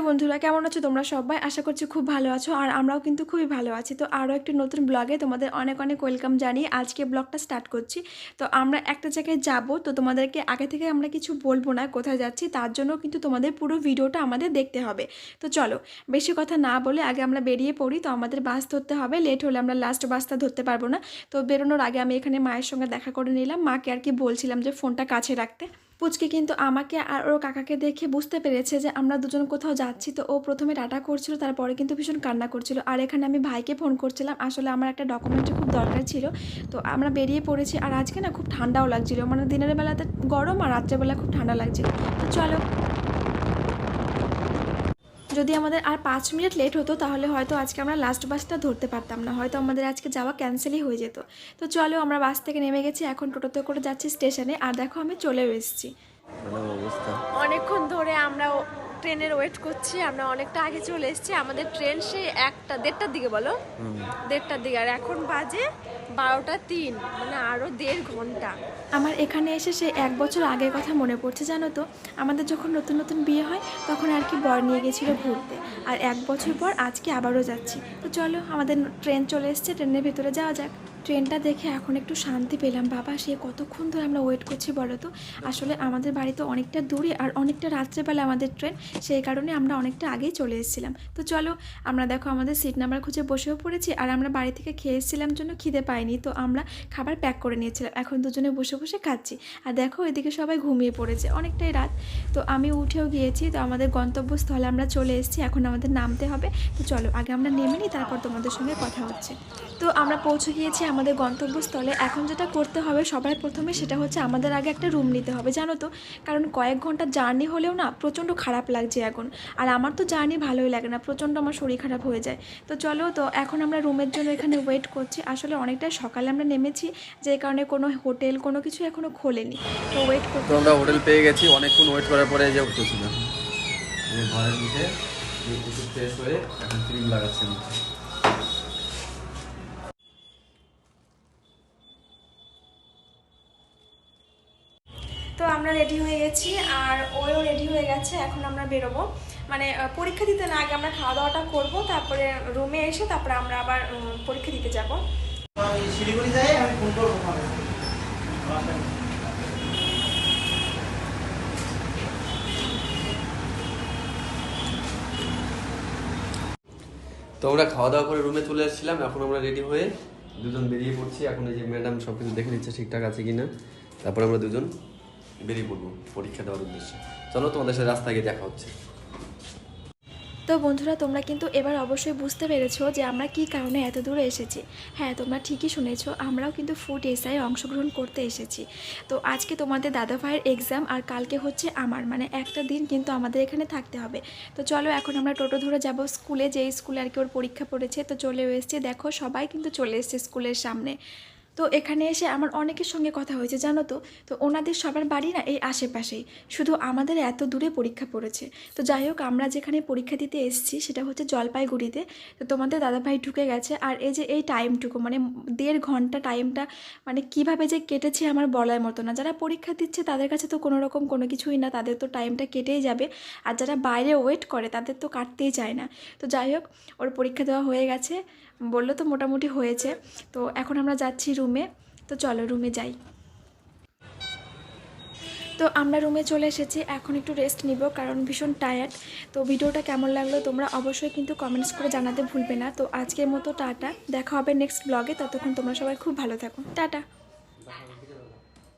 বন্ধুরা, কেমন আছো তোমরা সবাই? আশা করছি খুব ভালো আছো আর আমরাও কিন্তু খুবই ভালো আছি। তো আরও একটি নতুন ব্লগে তোমাদের অনেক অনেক ওয়েলকাম জানিয়ে আজকে ব্লগটা স্টার্ট করছি। তো আমরা একটা জায়গায় যাব, তো তোমাদেরকে আগে থেকে আমরা কিছু বলবো না কোথায় যাচ্ছি, তার জন্য কিন্তু তোমাদের পুরো ভিডিওটা আমাদের দেখতে হবে। তো চলো বেশি কথা না বলে আগে আমরা বেরিয়ে পড়ি। তো আমাদের বাস ধরতে হবে, লেট হলে আমরা লাস্ট বাসটা ধরতে পারবো না। তো বেরোনোর আগে আমি এখানে মায়ের সঙ্গে দেখা করে নিলাম। মাকে আর কি বলছিলাম যে ফোনটা কাছে রাখতে। পুচকে কিন্তু আমাকে আর ওর কাকাকে দেখে বুঝতে পেরেছে যে আমরা দুজন কোথাও যাচ্ছি। তো ও প্রথমে টাটা করছিল, তারপরে কিন্তু ভীষণ কান্না করছিল। আর এখানে আমি ভাইকে ফোন করছিলাম, আসলে আমার একটা ডকুমেন্টের খুব দরকার ছিল। তো আমরা বেরিয়ে পড়েছি। আর আজকে না খুব ঠান্ডাও লাগছিল, মানে দিনের বেলাতে গরম আর রাত্রেবেলা খুব ঠান্ডা লাগছিল। তো চলো, যদি আমাদের আর 5 মিনিট লেট হতো তাহলে হয়তো আজকে আমরা লাস্ট বাসটা ধরতে পারতাম না, হয়তো আমাদের আজকে যাওয়া ক্যান্সেলই হয়ে যেত। তো চলো, আমরা বাস থেকে নেমে গেছি, এখন টোটোতে করে যাচ্ছি স্টেশনে। আর দেখো আমি চলেও এসেছি। অনেকক্ষণ ধরে আমরা ট্রেনের ওয়েট করছি, আমরা অনেকটা আগে চলে এসেছি। আমাদের ট্রেন সেই 1টা-1:30টার দিকে, বলো 1:30টার দিকে, আর এখন বাজে 12টা 3, মানে আরও 1.5 ঘন্টা। আমার এখানে এসে সেই 1 বছর আগের কথা মনে পড়ছে, জানো তো। আমাদের যখন নতুন নতুন বিয়ে হয় তখন আর কি বর নিয়ে গেছিলো ঘুরতে, আর 1 বছর পর আজকে আবারও যাচ্ছি। তো চলো, আমাদের ট্রেন চলে এসছে, ট্রেনের ভেতরে যাওয়া যাক। ট্রেনটা দেখে এখন একটু শান্তি পেলাম। বাবা, সে কতক্ষণ ধরে আমরা ওয়েট করছি বলো তো। আসলে আমাদের বাড়ি তো অনেকটা দূরে, আর অনেকটা রাত্রেবেলা আমাদের ট্রেন, সেই কারণে আমরা অনেকটা আগেই চলে এসেছিলাম। তো চলো, আমরা দেখো আমাদের সিট নাম্বার খুঁজে বসেও পড়েছি। আর আমরা বাড়ি থেকে খেয়ে এসেছিলাম জন্য খিদে পাইনি, তো আমরা খাবার প্যাক করে নিয়েছিলাম। এখন দুজনে বসে বসে খাচ্ছি। আর দেখো এদিকে সবাই ঘুমিয়ে পড়েছে, অনেকটাই রাত। তো আমি উঠেও গিয়েছি। তো আমাদের গন্তব্যস্থলে আমরা চলে এসেছি, এখন আমাদের নামতে হবে। তো চলো আগে আমরা নেমে নিই, তারপর তোমাদের সঙ্গে কথা হচ্ছে। তো আমরা পৌঁছে গিয়েছি আমাদের গন্তব্যস্থলে। এখন যেটা করতে হবে সবার প্রথমে, সেটা হচ্ছে আমাদের আগে একটা রুম নিতে হবে, জানো তো। কারণ কয়েক ঘন্টা জার্নি হলেও না প্রচণ্ড খারাপ লাগছে এখন। আর আমার তো জার্নি ভালোই লাগে না, প্রচণ্ড আমার শরীর খারাপ হয়ে যায়। তো চলো, তো এখন আমরা রুমের জন্য এখানে ওয়েট করছি। আসলে অনেকটাই সকালে আমরা নেমেছি, যে কারণে কোনো হোটেল কোনো কিছু এখনও খোলেনি। তো ওয়েট করতে, তো আমরা হোটেল পেয়ে গেছি। অনেকক্ষণ ওয়েট করার পরে যে উঠতেছিলাম ঘরের মুখে একটু ফ্রেশ হয়ে এখন ক্রিম লাগাচ্ছি মুখে। তো আমরা রেডি হয়ে গেছি, আর ওও রেডি হয়ে গেছে। এখন আমরা বেরোবো, মানে পরীক্ষা দিতে না, আগে আমরা খাওয়া দাওয়াটা করবো, তারপরে রুমে এসে তারপরে আমরা আবার পরীক্ষা দিতে যাবো। শিলিগুড়ি যাই, আমি ফোন করবো। তো আমরা খাওয়া দাওয়া করে রুমে চলে আসছিলাম। এখন আমরা রেডি হয়ে দুজন বেরিয়ে পড়ছি। এখন এই যে ম্যাডাম সব কিছু দেখে নিচ্ছে ঠিকঠাক আছে কিনা, তারপর আমরা দুজন বেরিয়ে পড়বো পরীক্ষা দেওয়ার উদ্দেশ্যে। চলো, তোমাদের সাথে রাস্তায় গিয়ে দেখা হচ্ছে। তো বন্ধুরা, তোমরা কিন্তু এবার অবশ্যই বুঝতে পেরেছো যে আমরা কী কারণে এত দূরে এসেছি। হ্যাঁ, তোমরা ঠিকই শুনেছো, আমরাও কিন্তু ফুড এসআই অংশগ্রহণ করতে এসেছি। তো আজকে তোমাদের দাদা ভাইয়ের এক্সাম, আর কালকে হচ্ছে আমার, মানে একটা দিন কিন্তু আমাদের এখানে থাকতে হবে। তো চলো, এখন আমরা টোটো ধরে যাব স্কুলে, যেই স্কুলে আর কি ওর পরীক্ষা পড়েছে। তো চলেও এসছে, দেখো সবাই কিন্তু চলে এসছে স্কুলের সামনে। তো এখানে এসে আমার অনেকের সঙ্গে কথা হয়েছে, জানো তো। তো ওনাদের সবার বাড়ি না এই আশেপাশেই, শুধু আমাদের এত দূরে পরীক্ষা পড়েছে। তো যাই হোক, আমরা যেখানে পরীক্ষা দিতে এসেছি সেটা হচ্ছে জলপাইগুড়িতে। তো তোমাদের দাদাভাই ঢুকে গেছে। আর এই যে এই টাইমটুকু, মানে 1.5 ঘন্টা টাইমটা, মানে কিভাবে যে কেটেছে আমার বলার মতো না। যারা পরীক্ষা দিচ্ছে তাদের কাছে তো কোনো রকম কোনো কিছুই না, তাদের তো টাইমটা কেটেই যাবে। আর যারা বাইরে ওয়েট করে তাদের তো কাটতেই চায় না। তো যাই হোক, ওর পরীক্ষা দেওয়া হয়ে গেছে, বললো তো মোটামুটি হয়েছে। তো এখন আমরা যাচ্ছি রুমে। তো চলো রুমে যাই। তো আমরা রুমে চলে এসেছি, এখন একটু রেস্ট নিব কারণ ভীষণ টায়ার্ড। তো ভিডিওটা কেমন লাগলো তোমরা অবশ্যই কিন্তু কমেন্টস করে জানাতে ভুলবে না। তো আজকের মতো টাটা, দেখা হবে নেক্সট ব্লগে। ততক্ষণ তোমরা সবাই খুব ভালো থাকো, টাটা।